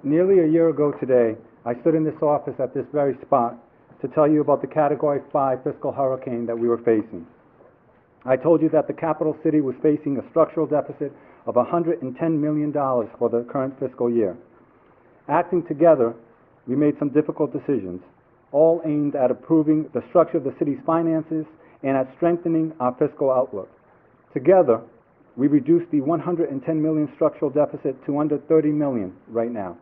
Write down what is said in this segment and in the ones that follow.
Nearly a year ago today, I stood in this office at this very spot to tell you about the Category 5 fiscal hurricane that we were facing. I told you that the capital city was facing a structural deficit of $110 million for the current fiscal year. Acting together, we made some difficult decisions, all aimed at improving the structure of the city's finances and at strengthening our fiscal outlook. Together, we reduced the $110 million structural deficit to under $30 million right now.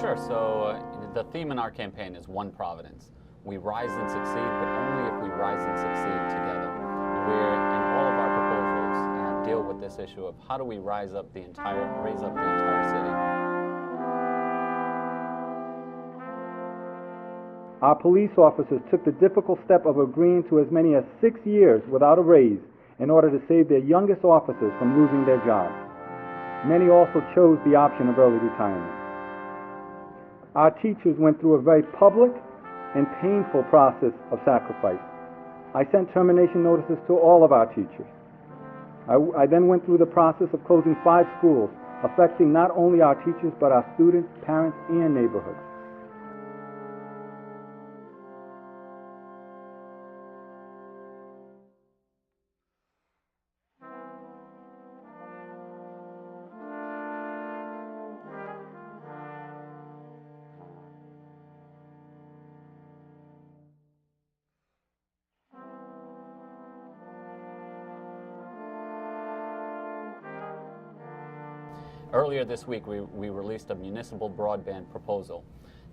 Sure, so the theme in our campaign is One Providence. We rise and succeed, but only if we rise and succeed together. And all of our proposals deal with this issue of how do we raise up the entire city. Our police officers took the difficult step of agreeing to as many as 6 years without a raise in order to save their youngest officers from losing their jobs. Many also chose the option of early retirement. Our teachers went through a very public and painful process of sacrifice. I sent termination notices to all of our teachers. I then went through the process of closing 5 schools, affecting not only our teachers, but our students, parents, and neighborhoods. Earlier this week, we released a municipal broadband proposal.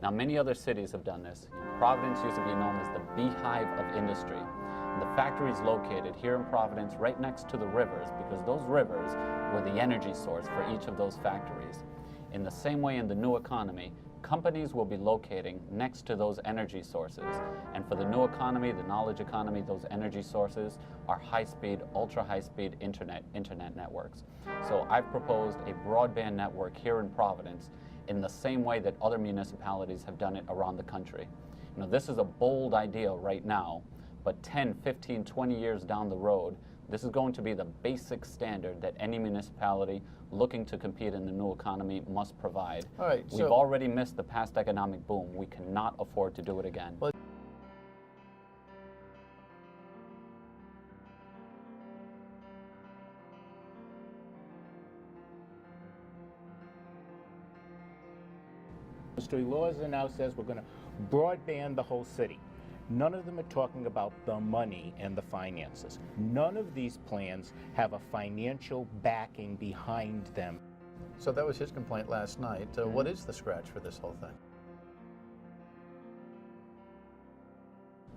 Now, many other cities have done this. Providence used to be known as the beehive of industry. And the factory is located here in Providence right next to the rivers, because those rivers were the energy source for each of those factories. In the same way, in the new economy, companies will be locating next to those energy sources. And for the new economy, the knowledge economy, those energy sources are high-speed, ultra-high-speed internet networks. So I've proposed a broadband network here in Providence in the same way that other municipalities have done it around the country. You know, this is a bold idea right now, but 10, 15, 20 years down the road, this is going to be the basic standard that any municipality looking to compete in the new economy must provide. All right, We've already missed the past economic boom. We cannot afford to do it again. Well, laws and now says we're going to broadband the whole city. None of them are talking about the money and the finances. None of these plans have a financial backing behind them. So that was his complaint last night. What is the scratch for this whole thing?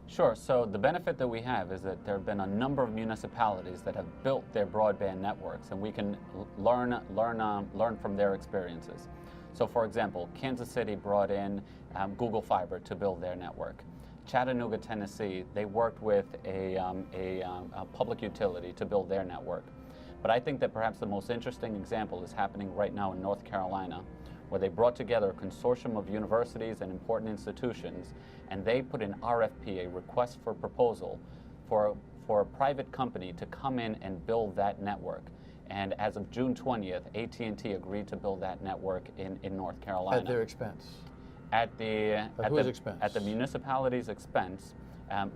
Sure, so the benefit that we have is that there have been a number of municipalities that have built their broadband networks, and we can learn from their experiences. So for example, Kansas City brought in Google Fiber to build their network. Chattanooga, Tennessee, they worked with a public utility to build their network. But I think that perhaps the most interesting example is happening right now in North Carolina, where they brought together a consortium of universities and important institutions, and they put an RFP, a request for proposal, for a private company to come in and build that network. And as of June 20th, AT&T agreed to build that network in North Carolina. At their expense? At the expense? At the municipality's expense,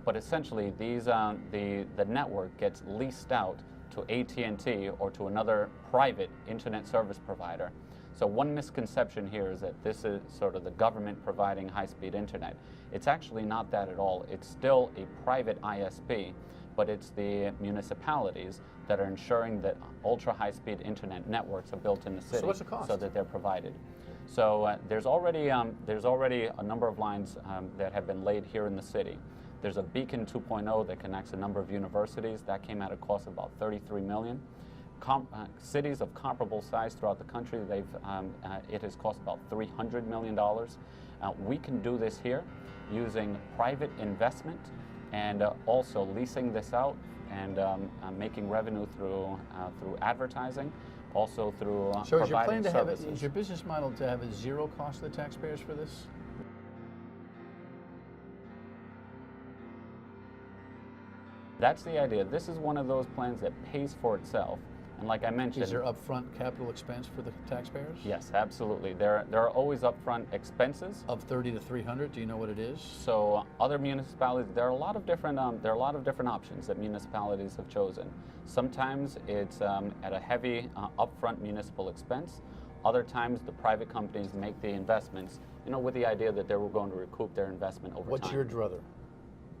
but essentially the network gets leased out to AT&T or to another private internet service provider. So one misconception here is that this is sort of the government providing high-speed internet. It's actually not that at all. It's still a private ISP, but it's the municipalities that are ensuring that ultra-high-speed internet networks are built in the city. So what's the cost? So that they're provided. So there's already a number of lines that have been laid here in the city. There's a Beacon 2.0 that connects a number of universities. That came at a cost of about $33 million. Cities of comparable size throughout the country, it has cost about $300 million. We can do this here using private investment and also leasing this out and making revenue through advertising, also through So is your plan providing to have services. is your business model to have a zero cost to the taxpayers for this? That's the idea. This is one of those plans that pays for itself. And like I mentioned, Is there upfront capital expense for the taxpayers? yes, absolutely. There are always upfront expenses. Of 30 to 300, do you know what it is? So other municipalities, there are a lot of different options that municipalities have chosen. Sometimes it's at a heavy upfront municipal expense. Other times the private companies make the investments, with the idea that they were going to recoup their investment over What's time. your druther?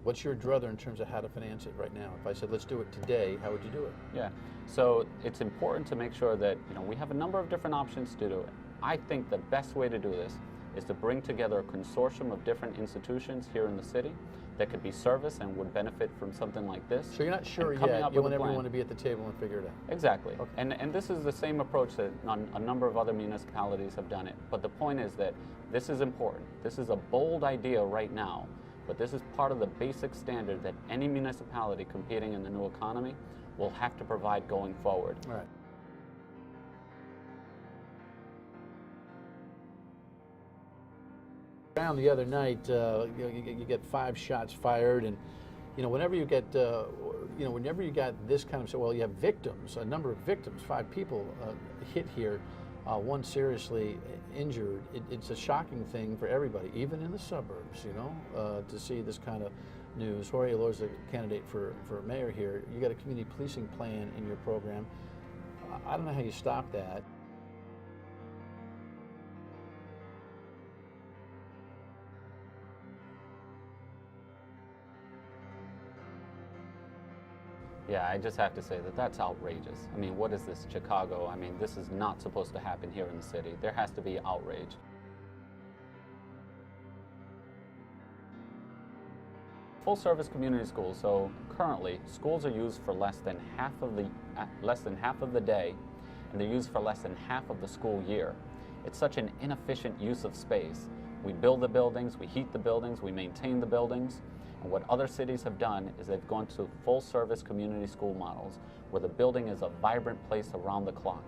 What's your druther in terms of how to finance it right now? If I said, let's do it today, how would you do it? Yeah, so it's important to make sure that we have a number of different options to do it. I think the best way to do this is to bring together a consortium of different institutions here in the city that could be serviced and would benefit from something like this. So you're not sure and coming yet, up you with want a plan. everyone to be at the table and figure it out. Exactly. Okay. And this is the same approach that a number of other municipalities have done it. But the point is that this is important. This is a bold idea right now, but this is part of the basic standard that any municipality competing in the new economy will have to provide going forward. All right. Around the other night, you get 5 shots fired, and whenever you get, whenever you got this kind of, well, you have victims, a number of victims, 5 people hit here, one seriously injured. It's a shocking thing for everybody, even in the suburbs, to see this kind of news. Jorge Alor's the candidate for mayor here. You got a community policing plan in your program. I don't know how you stop that. Yeah, I just have to say that that's outrageous. I mean, what is this, Chicago? I mean, this is not supposed to happen here in the city. There has to be outrage. Full service community schools. So currently, schools are used for less than half of the day, and they're used for less than half of the school year. It's such an inefficient use of space. We build the buildings, we heat the buildings, we maintain the buildings. And what other cities have done is they've gone to full-service community school models where the building is a vibrant place around the clock.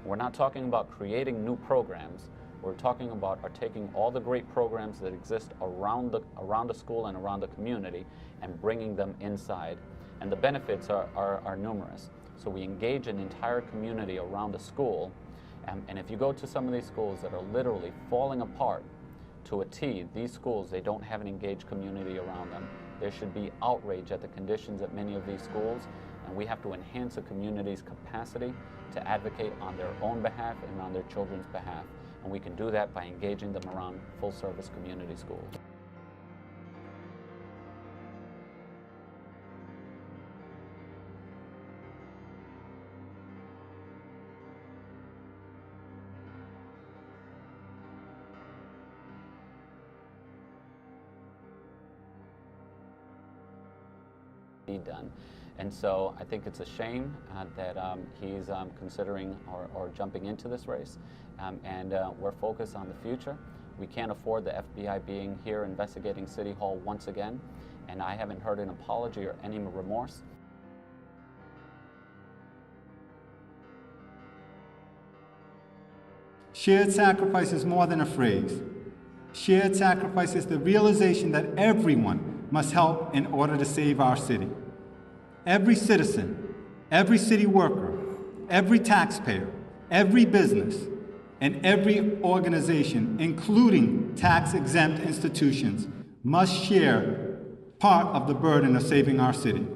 We're not talking about creating new programs. We're talking about taking all the great programs that exist around the school and around the community and bringing them inside. And the benefits are numerous. So we engage an entire community around the school. And if you go to some of these schools that are literally falling apart, to a T, these schools, they don't have an engaged community around them. There should be outrage at the conditions at many of these schools, and we have to enhance a community's capacity to advocate on their own behalf and on their children's behalf. And we can do that by engaging them around full-service community schools. Done. And so I think it's a shame that he's considering or jumping into this race, and we're focused on the future. We can't afford the FBI being here investigating City Hall once again, and I haven't heard an apology or any remorse. Shared sacrifice is more than a phrase. Shared sacrifice is the realization that everyone must help in order to save our city. Every citizen, every city worker, every taxpayer, every business, and every organization, including tax-exempt institutions, must share part of the burden of saving our city.